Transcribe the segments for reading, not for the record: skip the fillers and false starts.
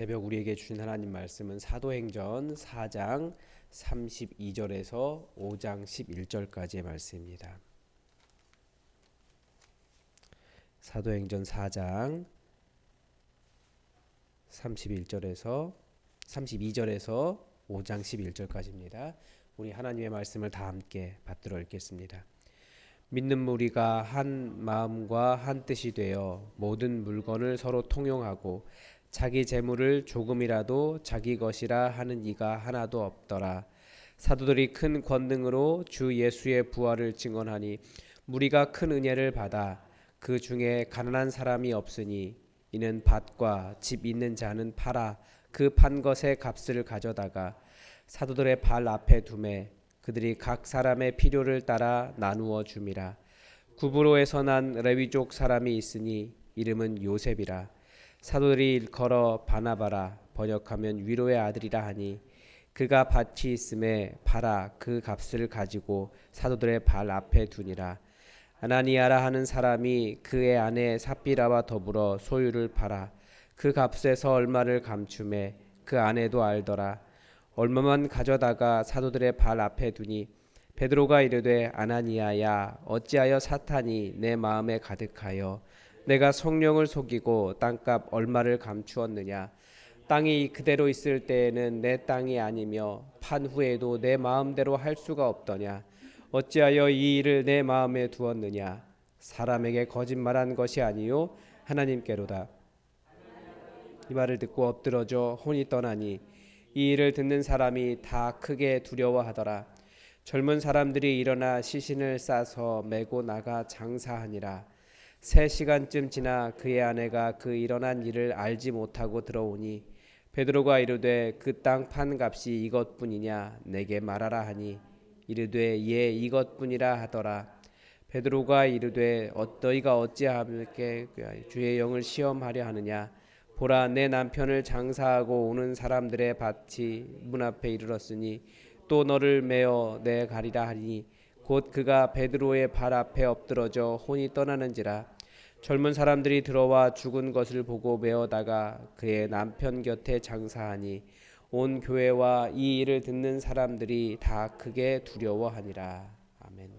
새벽 우리에게 주신 하나님 말씀은 사도행전 4장 32절에서 5장 11절까지의 말씀입니다. 사도행전 4장 32절에서 5장 11절까지입니다. 우리 하나님의 말씀을 다 함께 받들어 읽겠습니다. 믿는 무리가 한 마음과 한 뜻이 되어 모든 물건을 서로 통용하고 자기 재물을 조금이라도 자기 것이라 하는 이가 하나도 없더라. 사도들이 큰 권능으로 주 예수의 부활을 증언하니 무리가 큰 은혜를 받아 그 중에 가난한 사람이 없으니 이는 밭과 집 있는 자는 팔아 그 판 것의 값을 가져다가 사도들의 발 앞에 두매 그들이 각 사람의 필요를 따라 나누어 줌이라. 구브로에서 난 레위족 사람이 있으니 이름은 요셉이라. 사도들이 일컬어 바나바라 번역하면 위로의 아들이라 하니 그가 밭이 있음에 팔아 그 값을 가지고 사도들의 발 앞에 두니라. 아나니아라 하는 사람이 그의 아내 삽비라와 더불어 소유를 팔아 그 값에서 얼마를 감추매 그 아내도 알더라. 얼마만 가져다가 사도들의 발 앞에 두니 베드로가 이르되 아나니아야 어찌하여 사탄이 내 마음에 가득하여 내가 성령을 속이고 땅값 얼마를 감추었느냐. 땅이 그대로 있을 때에는 내 땅이 아니며 판 후에도 내 마음대로 할 수가 없더냐. 어찌하여 이 일을 내 마음에 두었느냐. 사람에게 거짓말한 것이 아니요 하나님께로다. 이 말을 듣고 엎드러져 혼이 떠나니 이 일을 듣는 사람이 다 크게 두려워하더라. 젊은 사람들이 일어나 시신을 싸서 메고 나가 장사하니라. 3시간쯤 지나 그의 아내가 그 일어난 일을 알지 못하고 들어오니 베드로가 이르되 그 땅 판 값이 이것뿐이냐 내게 말하라 하니 이르되 예 이것뿐이라 하더라. 베드로가 이르되 너희가 어찌하께 주의 영을 시험하려 하느냐. 보라 내 남편을 장사하고 오는 사람들의 밭이 문 앞에 이르렀으니 또 너를 메어 내 가리라 하니 곧 그가 베드로의 발 앞에 엎드러져 혼이 떠나는지라. 젊은 사람들이 들어와 죽은 것을 보고 메어다가 그의 남편 곁에 장사하니 온 교회와 이 일을 듣는 사람들이 다 크게 두려워하니라. 아멘.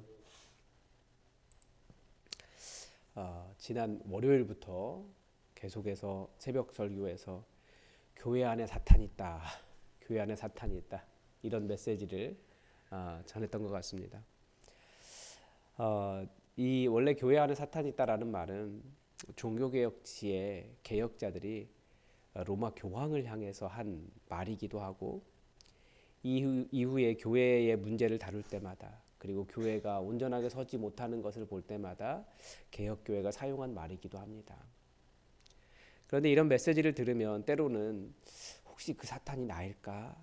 지난 월요일부터 계속해서 새벽 설교에서 교회 안에 사탄이 있다, 교회 안에 사탄이 있다 이런 메시지를 전했던 것 같습니다. 이 원래 교회 안에 사탄이 있다라는 말은 종교개혁지의 개혁자들이 로마 교황을 향해서 한 말이기도 하고 이후에 교회의 문제를 다룰 때마다 그리고 교회가 온전하게 서지 못하는 것을 볼 때마다 개혁교회가 사용한 말이기도 합니다. 그런데 이런 메시지를 들으면 때로는 혹시 그 사탄이 나일까?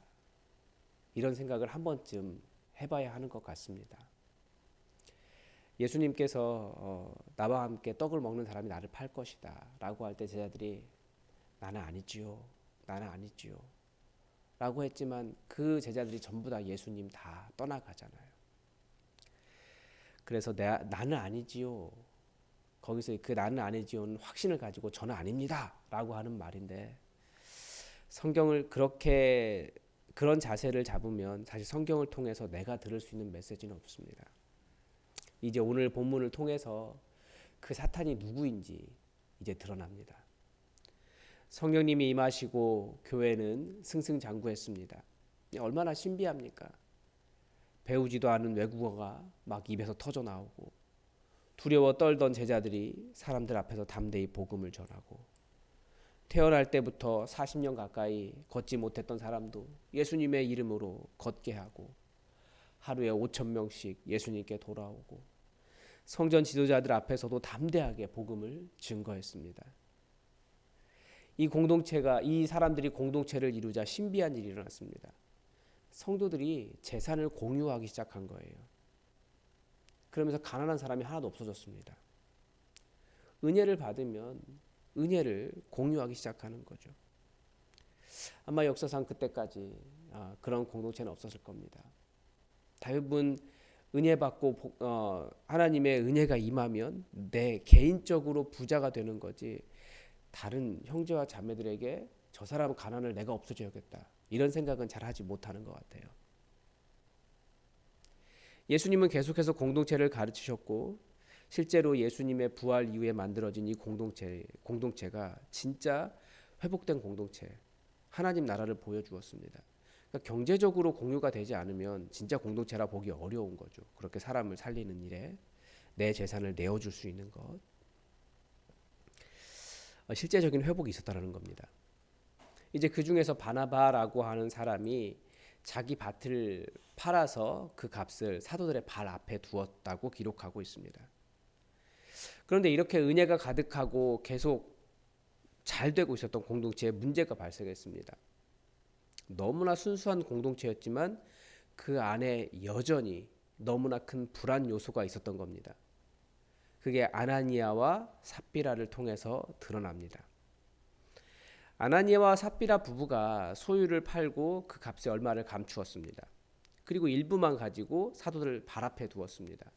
이런 생각을 한 번쯤 해봐야 하는 것 같습니다. 예수님께서 나와 함께 떡을 먹는 사람이 나를 팔 것이다 라고 할 때 제자들이 나는 아니지요, 나는 아니지요 라고 했지만 그 제자들이 전부 다 예수님 다 떠나가잖아요. 그래서 나는 아니지요, 거기서 그 나는 아니지요는 확신을 가지고 저는 아닙니다 라고 하는 말인데, 성경을 그런 자세를 잡으면 사실 성경을 통해서 내가 들을 수 있는 메시지는 없습니다. 이제 오늘 본문을 통해서 그 사탄이 누구인지 이제 드러납니다. 성령님이 임하시고 교회는 승승장구했습니다. 얼마나 신비합니까? 배우지도 않은 외국어가 막 입에서 터져 나오고 두려워 떨던 제자들이 사람들 앞에서 담대히 복음을 전하고, 태어날 때부터 40년 가까이 걷지 못했던 사람도 예수님의 이름으로 걷게 하고, 하루에 5,000명씩 예수님께 돌아오고, 성전 지도자들 앞에서도 담대하게 복음을 증거했습니다. 이 사람들이 공동체를 이루자 신비한 일이 일어났습니다. 성도들이 재산을 공유하기 시작한 거예요. 그러면서 가난한 사람이 하나도 없어졌습니다. 은혜를 받으면 은혜를 공유하기 시작하는 거죠. 아마 역사상 그때까지 그런 공동체는 없었을 겁니다. 대부분 은혜 받고 하나님의 은혜가 임하면 내 개인적으로 부자가 되는 거지 다른 형제와 자매들에게 저 사람 가난을 내가 없애줘야겠다. 이런 생각은 잘 하지 못하는 것 같아요. 예수님은 계속해서 공동체를 가르치셨고 실제로 예수님의 부활 이후에 만들어진 이 공동체가 진짜 회복된 공동체, 하나님 나라를 보여주었습니다. 그러니까 경제적으로 공유가 되지 않으면 진짜 공동체라 보기 어려운 거죠. 그렇게 사람을 살리는 일에 내 재산을 내어줄 수 있는 것, 실제적인 회복이 있었다는 겁니다. 이제 그 중에서 바나바라고 하는 사람이 자기 밭을 팔아서 그 값을 사도들의 발 앞에 두었다고 기록하고 있습니다. 그런데 이렇게 은혜가 가득하고 계속 잘 되고 있었던 공동체에 문제가 발생했습니다. 너무나 순수한 공동체였지만 그 안에 여전히 너무나 큰 불안 요소가 있었던 겁니다. 그게 아나니아와 삽비라를 통해서 드러납니다. 아나니아와 삽비라 부부가 소유를 팔고 그 값의 얼마를 감추었습니다. 그리고 일부만 가지고 사도들 발 앞에 두었습니다.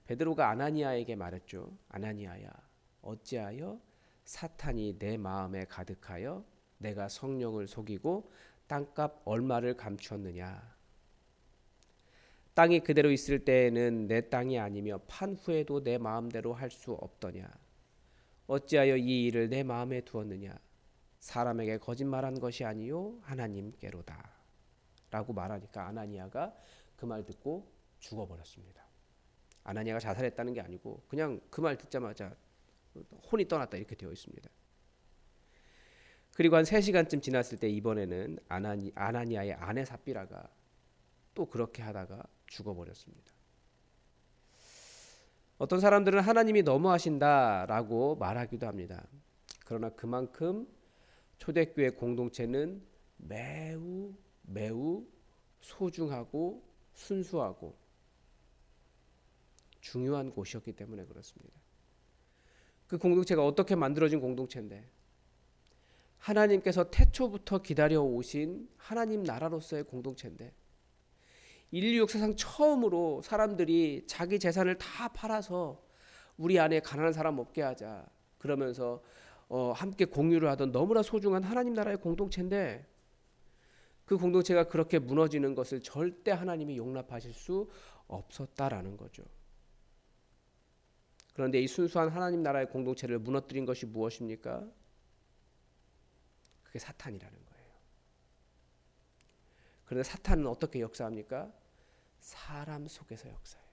베드로가 아나니아에게 말했죠. 아나니아야, 어찌하여 사탄이 내 마음에 가득하여 내가 성령을 속이고 땅값 얼마를 감추었느냐. 땅이 그대로 있을 때에는 내 땅이 아니며 판 후에도 내 마음대로 할 수 없더냐. 어찌하여 이 일을 내 마음에 두었느냐. 사람에게 거짓말한 것이 아니요 하나님께로다. 라고 말하니까 아나니아가 그 말 듣고 죽어버렸습니다. 아나니아가 자살했다는 게 아니고 그냥 그 말 듣자마자 혼이 떠났다 이렇게 되어 있습니다. 그리고 한 3시간쯤 지났을 때 이번에는 아나니아의 아내 삽비라가 또 그렇게 하다가 죽어버렸습니다. 어떤 사람들은 하나님이 너무하신다라고 말하기도 합니다. 그러나 그만큼 초대교회 공동체는 매우 소중하고 순수하고 중요한 곳이었기 때문에 그렇습니다. 그 공동체가 어떻게 만들어진 공동체인데 하나님께서 태초부터 기다려 오신 하나님 나라로서의 공동체인데 인류 역사상 처음으로 사람들이 자기 재산을 다 팔아서 우리 안에 가난한 사람 없게 하자 그러면서 함께 공유를 하던 너무나 소중한 하나님 나라의 공동체인데 그 공동체가 그렇게 무너지는 것을 절대 하나님이 용납하실 수 없었다라는 거죠. 그런데 이 순수한 하나님 나라의 공동체를 무너뜨린 것이 무엇입니까? 그게 사탄이라는 거예요. 그런데 사탄은 어떻게 역사합니까? 사람 속에서 역사해요.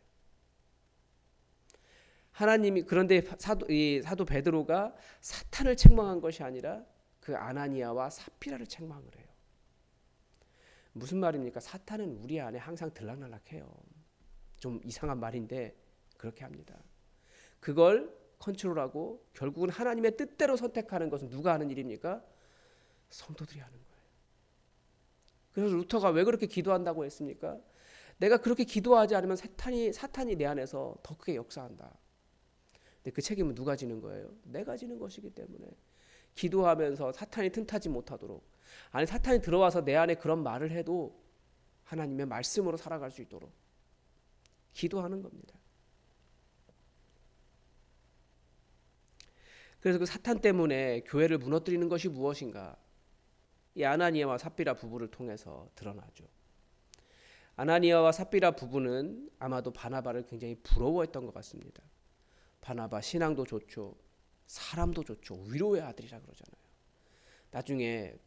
하나님이 그런데 사도 베드로가 사탄을 책망한 것이 아니라 그 아나니아와 삽비라를 책망을 해요. 무슨 말입니까? 사탄은 우리 안에 항상 들락날락해요. 좀 이상한 말인데 그렇게 합니다. 그걸 컨트롤하고 결국은 하나님의 뜻대로 선택하는 것은 누가 하는 일입니까? 성도들이 하는 거예요. 그래서 루터가 왜 그렇게 기도한다고 했습니까? 내가 그렇게 기도하지 않으면 사탄이 내 안에서 더 크게 역사한다. 근데 그 책임은 누가 지는 거예요? 내가 지는 것이기 때문에 기도하면서 사탄이 틈타지 못하도록 아니 사탄이 들어와서 내 안에 그런 말을 해도 하나님의 말씀으로 살아갈 수 있도록 기도하는 겁니다. 그래서 그 사탄 때문에 교회를 무너뜨리는 것이 무엇인가? 이 아나니아와 삽비라 부부를 통해서 드러나죠. 아나니아와 삽비라 부부는 아마도 바나바를 굉장히 부러워했던 것 같습니다. 바나바 신앙도 좋죠. 사람도 좋죠. 위로의 아들이라 그러잖아요. 나중에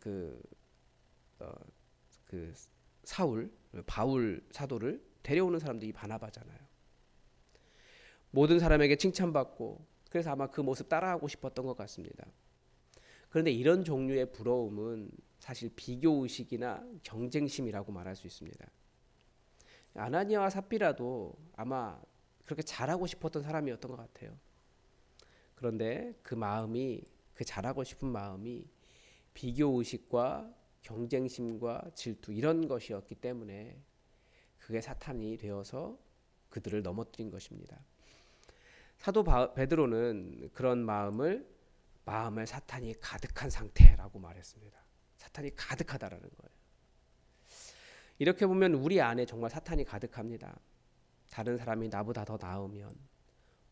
바울 사도를 데려오는 사람도 이 바나바잖아요. 모든 사람에게 칭찬받고 그래서 아마 그 모습 따라하고 싶었던 것 같습니다. 그런데 이런 종류의 부러움은 사실 비교의식이나 경쟁심이라고 말할 수 있습니다. 아나니아와 삽비라도 아마 그렇게 잘하고 싶었던 사람이었던 것 같아요. 그런데 그 잘하고 싶은 마음이 비교의식과 경쟁심과 질투 이런 것이었기 때문에 그게 사탄이 되어서 그들을 넘어뜨린 것입니다. 사도 베드로는 그런 마음을 사탄이 가득한 상태라고 말했습니다. 사탄이 가득하다라는 거예요. 이렇게 보면 우리 안에 정말 사탄이 가득합니다. 다른 사람이 나보다 더 나으면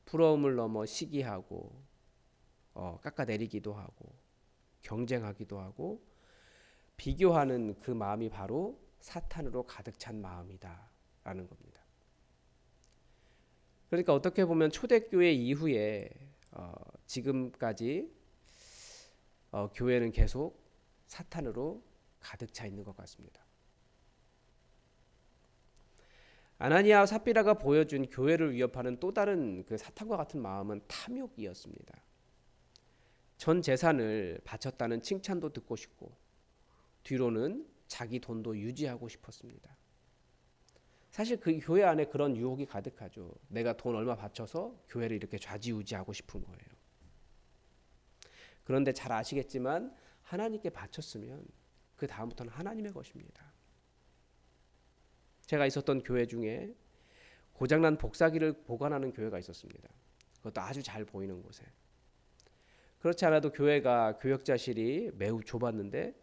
부러움을 넘어 시기하고 깎아내리기도 하고 경쟁하기도 하고 비교하는 그 마음이 바로 사탄으로 가득 찬 마음이다라는 겁니다. 그러니까 어떻게 보면 초대교회 이후에 지금까지 교회는 계속 사탄으로 가득 차 있는 것 같습니다. 아나니아와 삽비라가 보여준 교회를 위협하는 또 다른 그 사탄과 같은 마음은 탐욕이었습니다. 전 재산을 바쳤다는 칭찬도 듣고 싶고 뒤로는 자기 돈도 유지하고 싶었습니다. 사실 그 교회 안에 그런 유혹이 가득하죠. 내가 돈 얼마 바쳐서 교회를 이렇게 좌지우지하고 싶은 거예요. 그런데 잘 아시겠지만 하나님께 바쳤으면 그 다음부터는 하나님의 것입니다. 제가 있었던 교회 중에 고장난 복사기를 보관하는 교회가 있었습니다. 그것도 아주 잘 보이는 곳에. 그렇지 않아도 교회가 교역자실이 매우 좁았는데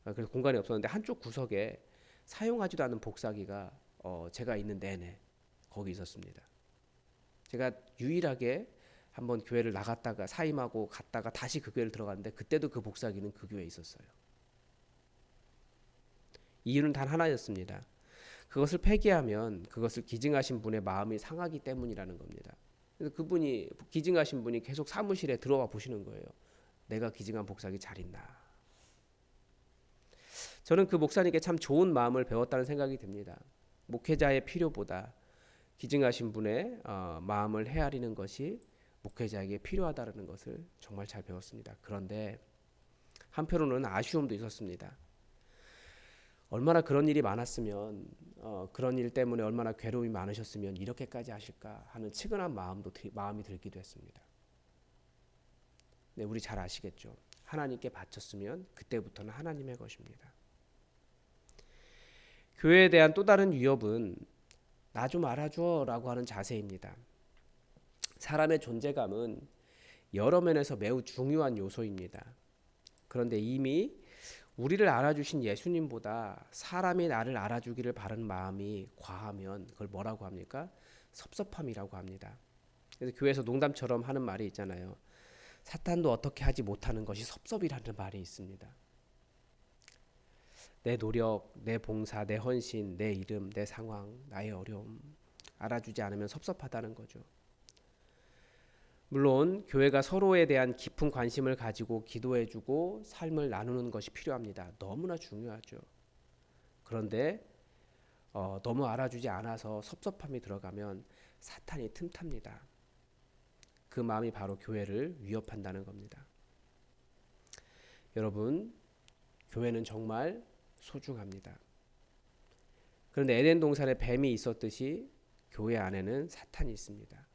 그래서 공간이 없었는데 한쪽 구석에 사용하지도 않은 복사기가 제가 있는 내내 거기 있었습니다. 제가 유일하게 한번 교회를 나갔다가 사임하고 갔다가 다시 그 교회를 들어갔는데 그때도 그 복사기는 그 교회에 있었어요. 이유는 단 하나였습니다. 그것을 폐기하면 그것을 기증하신 분의 마음이 상하기 때문이라는 겁니다. 그래서 그분이 기증하신 분이 계속 사무실에 들어와 보시는 거예요. 내가 기증한 복사기 잘 있나. 저는 그 목사님께 참 좋은 마음을 배웠다는 생각이 듭니다. 목회자의 필요보다 기증하신 분의 마음을 헤아리는 것이 목회자에게 필요하다는 것을 정말 잘 배웠습니다. 그런데 한편으로는 아쉬움도 있었습니다. 얼마나 그런 일이 많았으면 그런 일 때문에 얼마나 괴로움이 많으셨으면 이렇게까지 하실까 하는 측은한 마음이 들기도 했습니다. 네, 우리 잘 아시겠죠. 하나님께 바쳤으면 그때부터는 하나님의 것입니다. 교회에 대한 또 다른 위협은 나 좀 알아줘 라고 하는 자세입니다. 사람의 존재감은 여러 면에서 매우 중요한 요소입니다. 그런데 이미 우리를 알아주신 예수님보다 사람이 나를 알아주기를 바라는 마음이 과하면 그걸 뭐라고 합니까? 섭섭함이라고 합니다. 그래서 교회에서 농담처럼 하는 말이 있잖아요. 사탄도 어떻게 하지 못하는 것이 섭섭이라는 말이 있습니다. 내 노력, 내 봉사, 내 헌신, 내 이름, 내 상황, 나의 어려움 알아주지 않으면 섭섭하다는 거죠. 물론 교회가 서로에 대한 깊은 관심을 가지고 기도해주고 삶을 나누는 것이 필요합니다. 너무나 중요하죠. 그런데 너무 알아주지 않아서 섭섭함이 들어가면 사탄이 틈탑니다. 그 마음이 바로 교회를 위협한다는 겁니다. 여러분, 교회는 정말 소중합니다. 그런데 에덴 동산에 뱀이 있었듯이 교회 안에는 사탄이 있습니다.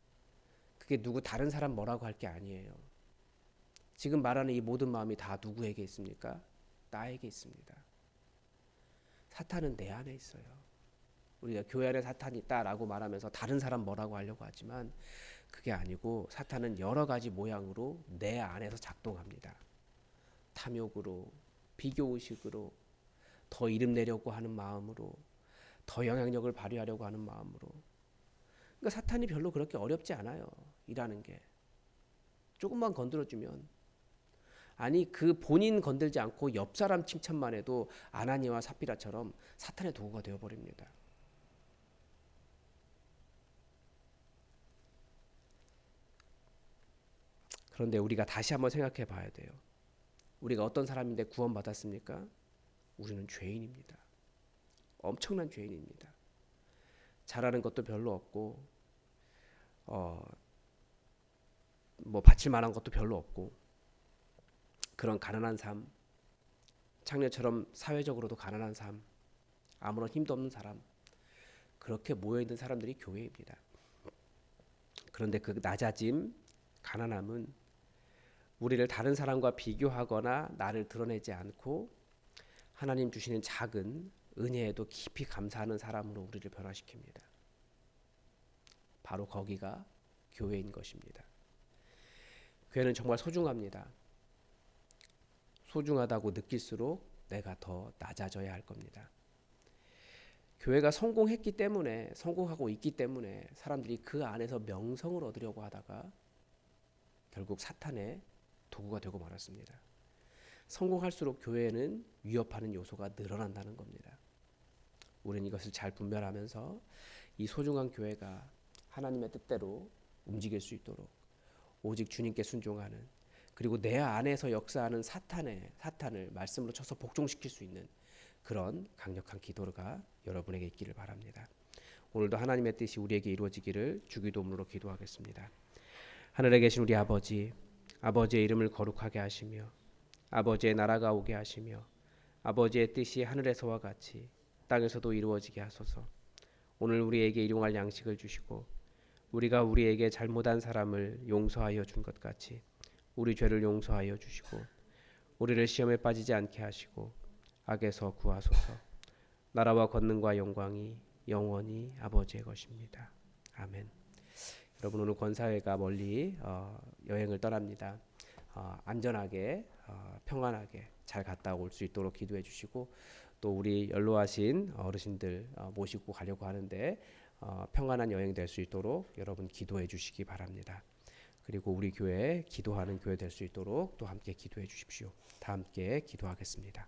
그게 누구 다른 사람 뭐라고 할 게 아니에요. 지금 말하는 이 모든 마음이 다 누구에게 있습니까? 나에게 있습니다. 사탄은 내 안에 있어요. 우리가 교회 안에 사탄이 있다라고 말하면서 다른 사람 뭐라고 하려고 하지만 그게 아니고 사탄은 여러 가지 모양으로 내 안에서 작동합니다. 탐욕으로, 비교의식으로, 더 이름 내려고 하는 마음으로, 더 영향력을 발휘하려고 하는 마음으로. 그러니까 사탄이 별로 그렇게 어렵지 않아요. 일하는 게. 조금만 건드려주면. 아니 그 본인 건들지 않고 옆 사람 칭찬만 해도 아나니아와 삽비라처럼 사탄의 도구가 되어버립니다. 그런데 우리가 다시 한번 생각해 봐야 돼요. 우리가 어떤 사람인데 구원받았습니까? 우리는 죄인입니다. 엄청난 죄인입니다. 잘하는 것도 별로 없고 뭐 바칠 만한 것도 별로 없고 그런 가난한 삶, 창녀처럼 사회적으로도 가난한 삶, 아무런 힘도 없는 사람, 그렇게 모여있는 사람들이 교회입니다. 그런데 그 낮아짐, 가난함은 우리를 다른 사람과 비교하거나 나를 드러내지 않고 하나님 주시는 작은 은혜에도 깊이 감사하는 사람으로 우리를 변화시킵니다. 바로 거기가 교회인 것입니다. 교회는 정말 소중합니다. 소중하다고 느낄수록 내가 더 낮아져야 할 겁니다. 교회가 성공하고 있기 때문에 사람들이 그 안에서 명성을 얻으려고 하다가 결국 사탄의 도구가 되고 말았습니다. 성공할수록 교회는 위협하는 요소가 늘어난다는 겁니다. 우리는 이것을 잘 분별하면서 이 소중한 교회가 하나님의 뜻대로 움직일 수 있도록 오직 주님께 순종하는, 그리고 내 안에서 역사하는 사탄을 말씀으로 쳐서 복종시킬 수 있는 그런 강력한 기도가 여러분에게 있기를 바랍니다. 오늘도 하나님의 뜻이 우리에게 이루어지기를 주기도문으로 기도하겠습니다. 하늘에 계신 우리 아버지, 아버지의 이름을 거룩하게 하시며 아버지의 나라가 오게 하시며 아버지의 뜻이 하늘에서와 같이 땅에서도 이루어지게 하소서. 오늘 우리에게 일용할 양식을 주시고 우리가 우리에게 잘못한 사람을 용서하여 준 것 같이 우리 죄를 용서하여 주시고 우리를 시험에 빠지지 않게 하시고 악에서 구하소서. 나라와 권능과 영광이 영원히 아버지의 것입니다. 아멘. 여러분, 오늘 권사회가 멀리 여행을 떠납니다. 안전하게 평안하게 잘 갔다 올 수 있도록 기도해 주시고, 또 우리 연로하신 어르신들 모시고 가려고 하는데 평안한 여행 될 수 있도록 여러분 기도해 주시기 바랍니다. 그리고 우리 교회 기도하는 교회 될 수 있도록 또 함께 기도해 주십시오. 다 함께 기도하겠습니다.